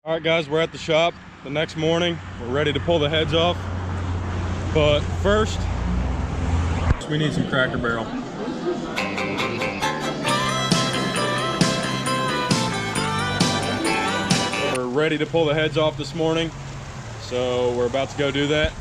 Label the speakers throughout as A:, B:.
A: All right, guys, we're at the shop the next morning. We're ready to pull the heads off. But first, we need some Cracker Barrel. We're ready to pull the heads off this morning, so we're about to go do that.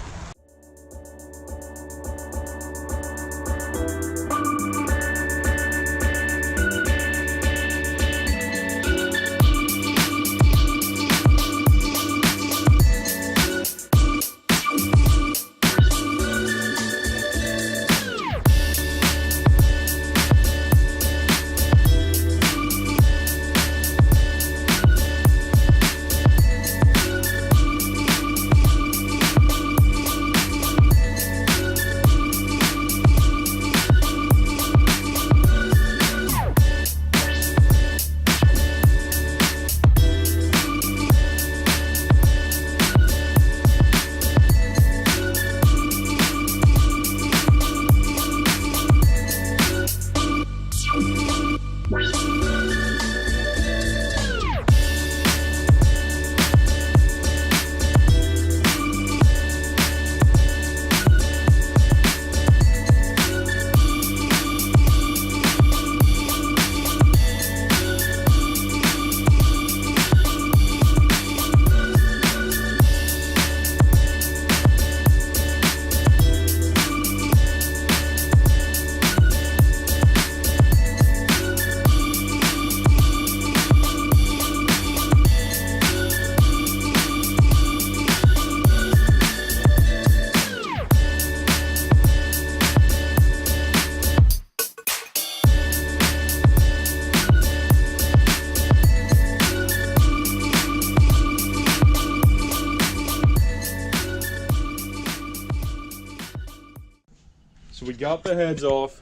A: So we got the heads off,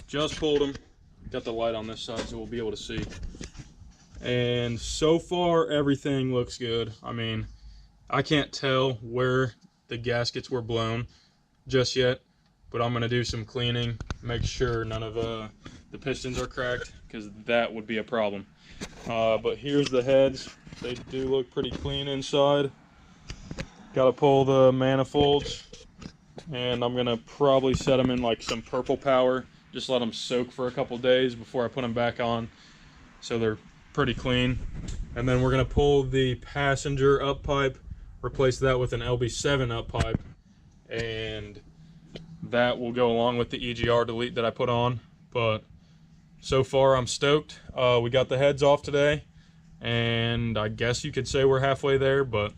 A: just pulled them, got the light on this side so we'll be able to see. And so far everything looks good. I mean, I can't tell where the gaskets were blown just yet, but I'm gonna do some cleaning, make sure none of the pistons are cracked, because that would be a problem. But here's the heads. They do look pretty clean inside. Gotta pull the manifolds. And I'm gonna probably set them in like some purple power, just let them soak for a couple days before I put them back on, so they're pretty clean. And then we're gonna pull the passenger up pipe, replace that with an LB7 up pipe, and that will go along with the EGR delete that I put on. But so far I'm stoked. We got the heads off today, and I guess you could say we're halfway there, but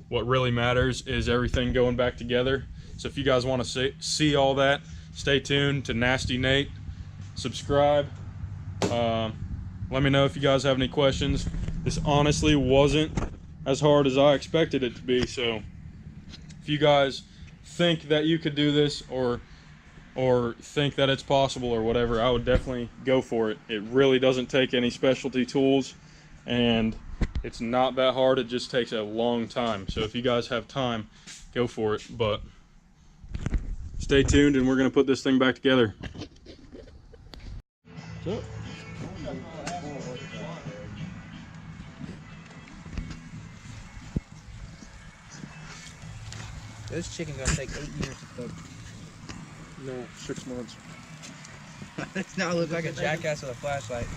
A: what really matters is everything going back together. So if you guys want to see all that, stay tuned to Nasty Nate. Subscribe. Let me know if you guys have any questions. This honestly wasn't as hard as I expected it to be. So if you guys think that you could do this, or think that it's possible or whatever, I would definitely go for it. It really doesn't take any specialty tools, and it's not that hard. It just takes a long time. So if you guys have time, go for it. But stay tuned, and we're going to put this thing back together. So,
B: this chicken gonna take 8 years to cook.
A: no, 6 months.
B: This now looks like a jackass with a flashlight.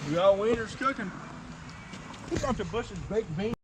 C: We got wieners cooking. A bunch of Bush's baked beans.